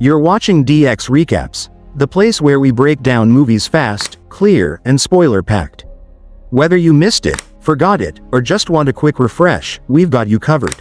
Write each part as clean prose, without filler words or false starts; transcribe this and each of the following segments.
You're watching DX Recaps, the place where we break down movies fast, clear, and spoiler-packed. Whether you missed it, forgot it, or just want a quick refresh, we've got you covered.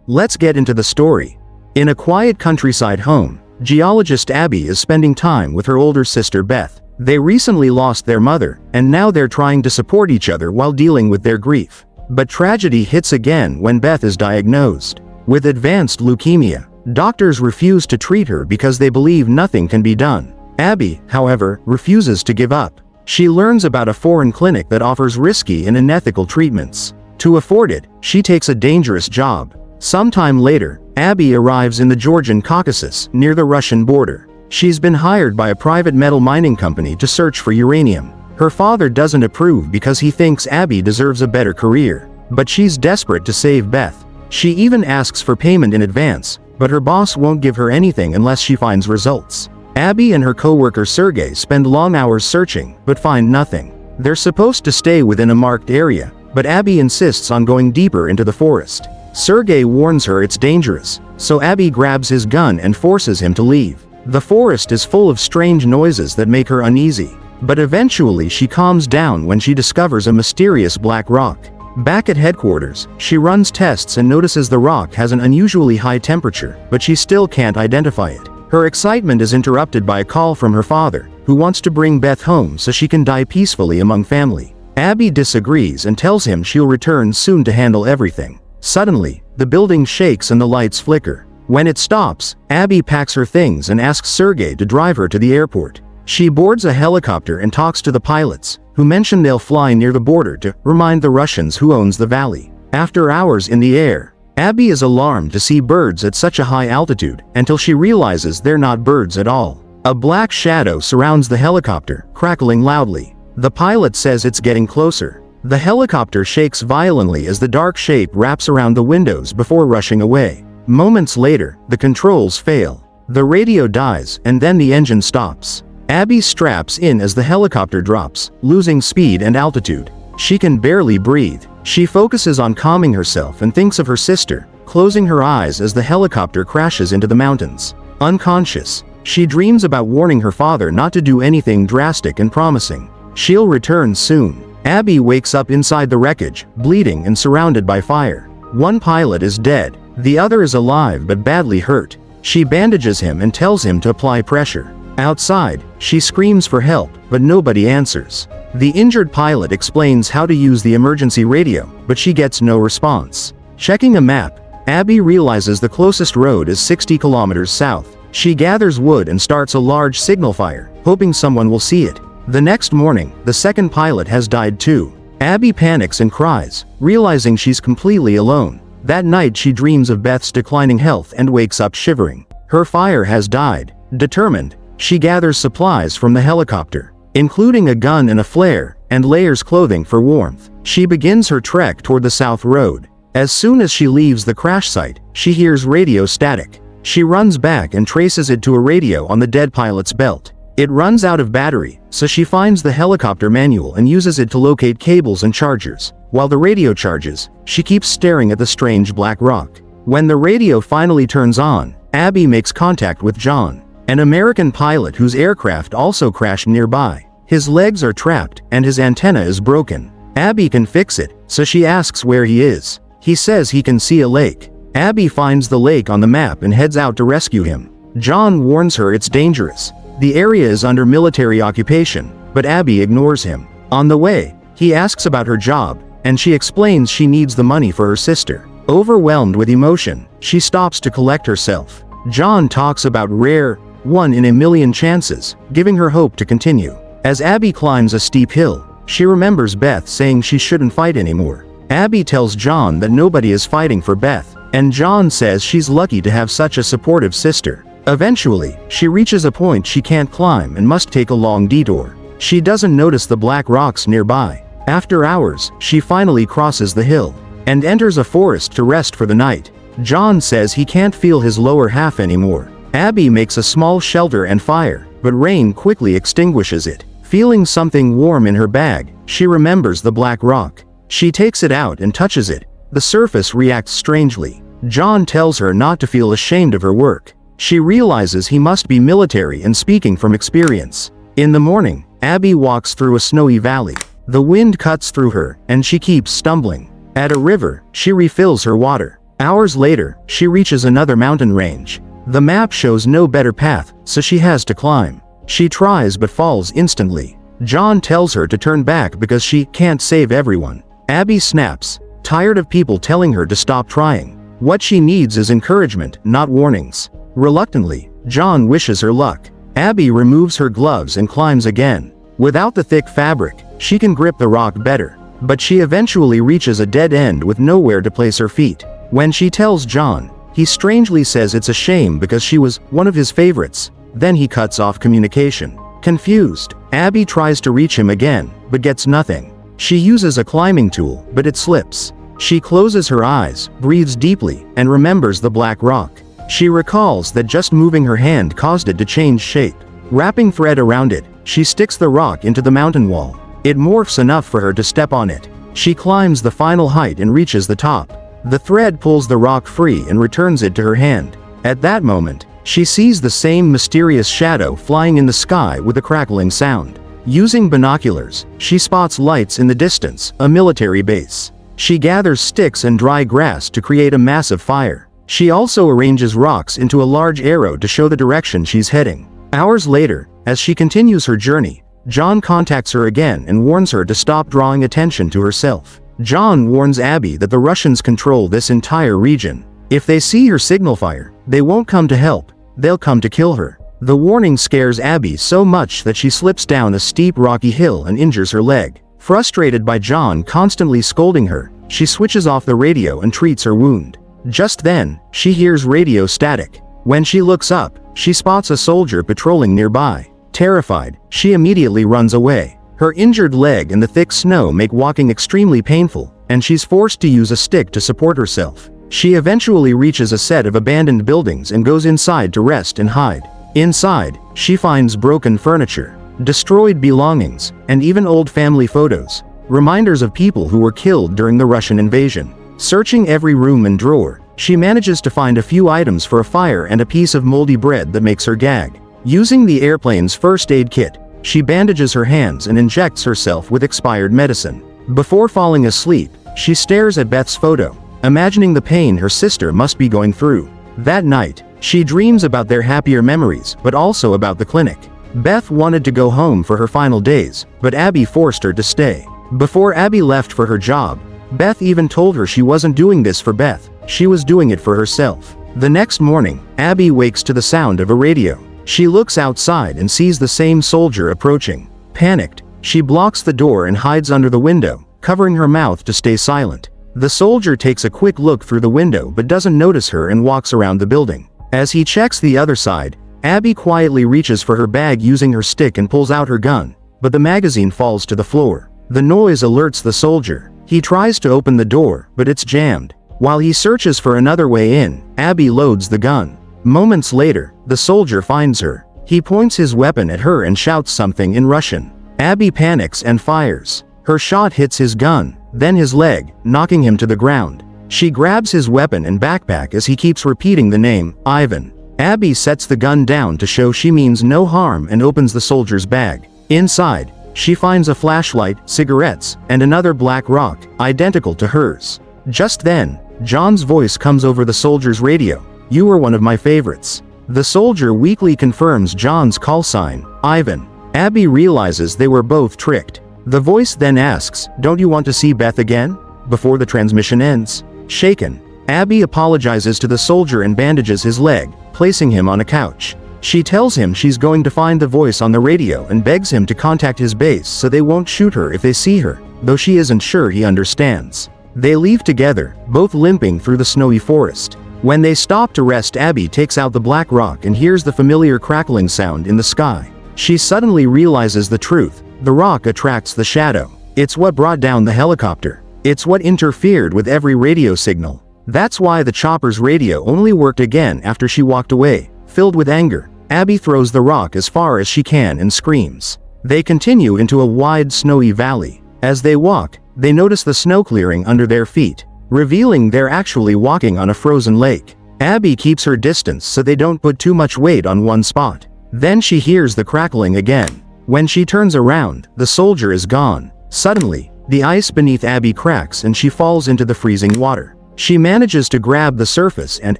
Let's get into the story. In a quiet countryside home, geologist Abby is spending time with her older sister Beth. They recently lost their mother, and now they're trying to support each other while dealing with their grief. But tragedy hits again when Beth is diagnosed with advanced leukemia. Doctors refuse to treat her because they believe nothing can be done. Abby, however, refuses to give up. She learns about a foreign clinic that offers risky and unethical treatments. To afford it, she takes a dangerous job. Sometime later, Abby arrives in the Georgian Caucasus, near the Russian border. She's been hired by a private metal mining company to search for uranium. Her father doesn't approve because he thinks Abby deserves a better career. But she's desperate to save Beth. She even asks for payment in advance, but her boss won't give her anything unless she finds results. Abby and her co-worker Sergey spend long hours searching, but find nothing. They're supposed to stay within a marked area, but Abby insists on going deeper into the forest. Sergey warns her it's dangerous, so Abby grabs his gun and forces him to leave. The forest is full of strange noises that make her uneasy, but eventually she calms down when she discovers a mysterious black rock. Back at headquarters, she runs tests and notices the rock has an unusually high temperature, but she still can't identify it. Her excitement is interrupted by a call from her father, who wants to bring Beth home so she can die peacefully among family. Abby disagrees and tells him she'll return soon to handle everything. Suddenly, the building shakes and the lights flicker. When it stops, Abby packs her things and asks Sergey to drive her to the airport. She boards a helicopter and talks to the pilots, who mention they'll fly near the border to remind the Russians who owns the valley. After hours in the air, Abby is alarmed to see birds at such a high altitude, until she realizes they're not birds at all. A black shadow surrounds the helicopter, crackling loudly. The pilot says it's getting closer. The helicopter shakes violently as the dark shape wraps around the windows before rushing away. Moments later, the controls fail. The radio dies, and then the engine stops. Abby straps in as the helicopter drops, losing speed and altitude. She can barely breathe. She focuses on calming herself and thinks of her sister, closing her eyes as the helicopter crashes into the mountains. Unconscious, she dreams about warning her father not to do anything drastic and promising she'll return soon. Abby wakes up inside the wreckage, bleeding and surrounded by fire. One pilot is dead. The other is alive but badly hurt. She bandages him and tells him to apply pressure. Outside, she screams for help, but nobody answers. The injured pilot explains how to use the emergency radio, but she gets no response. Checking a map, Abby realizes the closest road is 60 kilometers south. She gathers wood and starts a large signal fire, hoping someone will see it. The next morning, the second pilot has died too. Abby panics and cries, realizing she's completely alone. That night she dreams of Beth's declining health and wakes up shivering. Her fire has died. Determined, she gathers supplies from the helicopter, including a gun and a flare, and layers clothing for warmth. She begins her trek toward the south road. As soon as she leaves the crash site, she hears radio static. She runs back and traces it to a radio on the dead pilot's belt. It runs out of battery, so she finds the helicopter manual and uses it to locate cables and chargers. While the radio charges, she keeps staring at the strange black rock. When the radio finally turns on, Abby makes contact with John, an American pilot whose aircraft also crashed nearby. His legs are trapped, and his antenna is broken. Abby can fix it, so she asks where he is. He says he can see a lake. Abby finds the lake on the map and heads out to rescue him. John warns her it's dangerous. The area is under military occupation, but Abby ignores him. On the way, he asks about her job, and she explains she needs the money for her sister. Overwhelmed with emotion, she stops to collect herself. John talks about rare, one in a million chances, giving her hope to continue. As Abby climbs a steep hill, she remembers Beth saying she shouldn't fight anymore. Abby tells John that nobody is fighting for Beth, and John says she's lucky to have such a supportive sister. Eventually, she reaches a point she can't climb and must take a long detour. She doesn't notice the black rocks nearby. After hours, she finally crosses the hill and enters a forest to rest for the night. John says he can't feel his lower half anymore. Abby makes a small shelter and fire, but rain quickly extinguishes it. Feeling something warm in her bag, she remembers the black rock. She takes it out and touches it. The surface reacts strangely. John tells her not to feel ashamed of her work. She realizes he must be military and speaking from experience. In the morning, Abby walks through a snowy valley. The wind cuts through her, and she keeps stumbling. At a river, she refills her water. Hours later, she reaches another mountain range. The map shows no better path, so she has to climb. She tries but falls instantly. John tells her to turn back because she can't save everyone. Abby snaps, tired of people telling her to stop trying. What she needs is encouragement, not warnings. Reluctantly, John wishes her luck. Abby removes her gloves and climbs again. Without the thick fabric, she can grip the rock better. But she eventually reaches a dead end with nowhere to place her feet. When she tells John, he strangely says it's a shame because she was one of his favorites. Then he cuts off communication. Confused, Abby tries to reach him again, but gets nothing. She uses a climbing tool, but it slips. She closes her eyes, breathes deeply, and remembers the black rock. She recalls that just moving her hand caused it to change shape. Wrapping thread around it, she sticks the rock into the mountain wall. It morphs enough for her to step on it. She climbs the final height and reaches the top. The thread pulls the rock free and returns it to her hand. At that moment, she sees the same mysterious shadow flying in the sky with a crackling sound. Using binoculars, she spots lights in the distance, a military base. She gathers sticks and dry grass to create a massive fire. She also arranges rocks into a large arrow to show the direction she's heading. Hours later, as she continues her journey, John contacts her again and warns her to stop drawing attention to herself. John warns Abby that the Russians control this entire region. If they see her signal fire, they won't come to help, they'll come to kill her. The warning scares Abby so much that she slips down a steep rocky hill and injures her leg. Frustrated by John constantly scolding her, she switches off the radio and treats her wound. Just then, she hears radio static. When she looks up, she spots a soldier patrolling nearby. Terrified, she immediately runs away. Her injured leg and the thick snow make walking extremely painful, and she's forced to use a stick to support herself. She eventually reaches a set of abandoned buildings and goes inside to rest and hide. Inside, she finds broken furniture, destroyed belongings, and even old family photos, reminders of people who were killed during the Russian invasion. Searching every room and drawer, she manages to find a few items for a fire and a piece of moldy bread that makes her gag. Using the airplane's first aid kit, she bandages her hands and injects herself with expired medicine. Before falling asleep, she stares at Beth's photo, imagining the pain her sister must be going through. That night, she dreams about their happier memories, but also about the clinic. Beth wanted to go home for her final days, but Abby forced her to stay. Before Abby left for her job, Beth even told her she wasn't doing this for Beth, she was doing it for herself. The next morning, Abby wakes to the sound of a radio. She looks outside and sees the same soldier approaching. Panicked, she blocks the door and hides under the window, covering her mouth to stay silent. The soldier takes a quick look through the window but doesn't notice her and walks around the building. As he checks the other side, Abby quietly reaches for her bag using her stick and pulls out her gun, but the magazine falls to the floor. The noise alerts the soldier. He tries to open the door, but it's jammed. While he searches for another way in, Abby loads the gun. Moments later, the soldier finds her. He points his weapon at her and shouts something in Russian. Abby panics and fires. Her shot hits his gun, then his leg, knocking him to the ground. She grabs his weapon and backpack as he keeps repeating the name, Ivan. Abby sets the gun down to show she means no harm and opens the soldier's bag. Inside, she finds a flashlight, cigarettes, and another black rock, identical to hers. Just then, John's voice comes over the soldier's radio. "You were one of my favorites." The soldier weakly confirms John's call sign, Ivan. Abby realizes they were both tricked. The voice then asks, "Don't you want to see Beth again?" before the transmission ends. Shaken, Abby apologizes to the soldier and bandages his leg, placing him on a couch. She tells him she's going to find the voice on the radio and begs him to contact his base so they won't shoot her if they see her, though she isn't sure he understands. They leave together, both limping through the snowy forest. When they stop to rest, Abby takes out the black rock and hears the familiar crackling sound in the sky. She suddenly realizes the truth. The rock attracts the shadow. It's what brought down the helicopter. It's what interfered with every radio signal. That's why the chopper's radio only worked again after she walked away. Filled with anger, Abby throws the rock as far as she can and screams. They continue into a wide snowy valley. As they walk, they notice the snow clearing under their feet, revealing they're actually walking on a frozen lake. Abby keeps her distance so they don't put too much weight on one spot. Then she hears the crackling again. When she turns around, the soldier is gone. Suddenly, the ice beneath Abby cracks and she falls into the freezing water. She manages to grab the surface and,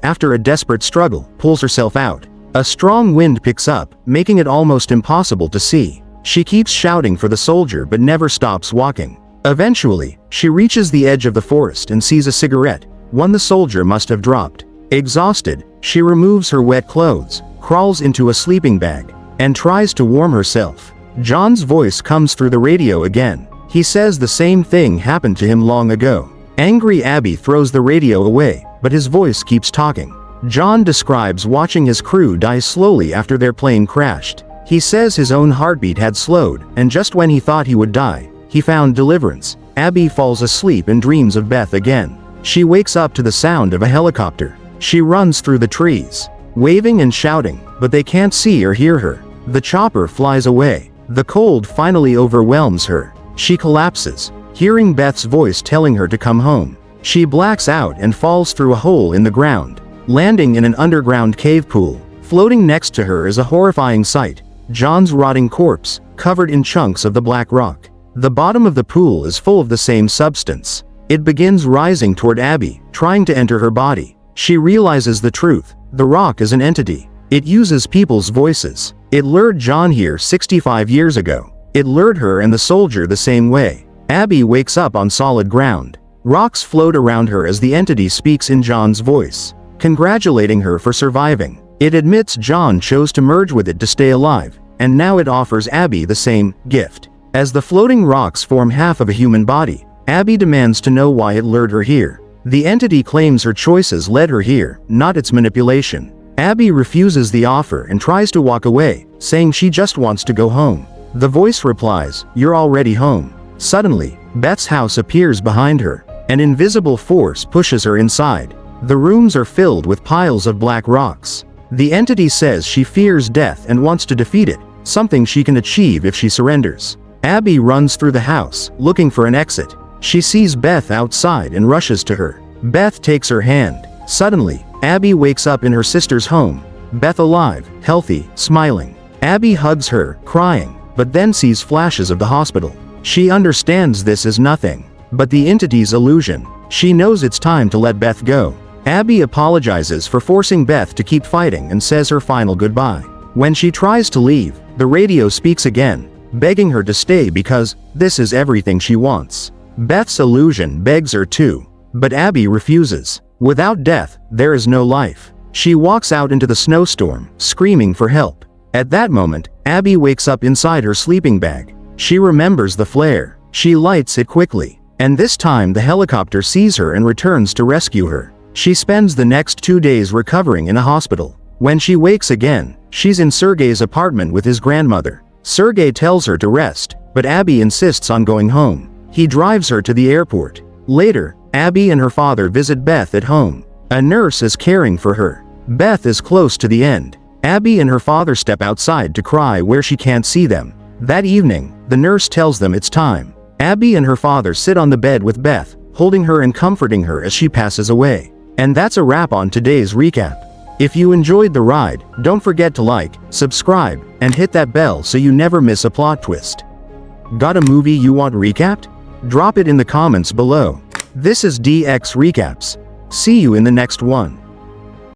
after a desperate struggle, pulls herself out. A strong wind picks up, making it almost impossible to see. She keeps shouting for the soldier but never stops walking. Eventually, she reaches the edge of the forest and sees a cigarette, one the soldier must have dropped. Exhausted, she removes her wet clothes, crawls into a sleeping bag, and tries to warm herself. John's voice comes through the radio again. He says the same thing happened to him long ago. Angry Abby throws the radio away, but his voice keeps talking. John describes watching his crew die slowly after their plane crashed. He says his own heartbeat had slowed, and just when he thought he would die, he found deliverance. Abby falls asleep and dreams of Beth again. She wakes up to the sound of a helicopter. She runs through the trees, waving and shouting, but they can't see or hear her. The chopper flies away. The cold finally overwhelms her. She collapses, hearing Beth's voice telling her to come home. She blacks out and falls through a hole in the ground, landing in an underground cave pool. Floating next to her is a horrifying sight: John's rotting corpse, covered in chunks of the black rock. The bottom of the pool is full of the same substance. It begins rising toward Abby, trying to enter her body. She realizes the truth. The rock is an entity. It uses people's voices. It lured John here 65 years ago. It lured her and the soldier the same way. Abby wakes up on solid ground. Rocks float around her as the entity speaks in John's voice, congratulating her for surviving. It admits John chose to merge with it to stay alive, and now it offers Abby the same gift. As the floating rocks form half of a human body, Abby demands to know why it lured her here. The entity claims her choices led her here, not its manipulation. Abby refuses the offer and tries to walk away, saying she just wants to go home. The voice replies, "You're already home." Suddenly, Beth's house appears behind her. An invisible force pushes her inside. The rooms are filled with piles of black rocks. The entity says she fears death and wants to defeat it, something she can achieve if she surrenders. Abby runs through the house, looking for an exit. She sees Beth outside and rushes to her. Beth takes her hand. Suddenly, Abby wakes up in her sister's home. Beth alive, healthy, smiling. Abby hugs her, crying, but then sees flashes of the hospital. She understands this is nothing but the entity's illusion. She knows it's time to let Beth go. Abby apologizes for forcing Beth to keep fighting and says her final goodbye. When she tries to leave, the radio speaks again, begging her to stay because this is everything she wants. Beth's illusion begs her to, but Abby refuses. Without death, there is no life. She walks out into the snowstorm, screaming for help. At that moment, Abby wakes up inside her sleeping bag. She remembers the flare. She lights it quickly, and this time the helicopter sees her and returns to rescue her. She spends the next 2 days recovering in a hospital. When she wakes again, she's in Sergei's apartment with his grandmother. Sergei tells her to rest, but Abby insists on going home. He drives her to the airport. Later, Abby and her father visit Beth at home. A nurse is caring for her. Beth is close to the end. Abby and her father step outside to cry where she can't see them. That evening, the nurse tells them it's time. Abby and her father sit on the bed with Beth, holding her and comforting her as she passes away. And that's a wrap on today's recap. If you enjoyed the ride, don't forget to like, subscribe, and hit that bell so you never miss a plot twist. Got a movie you want recapped? Drop it in the comments below. This is DX Recaps. See you in the next one.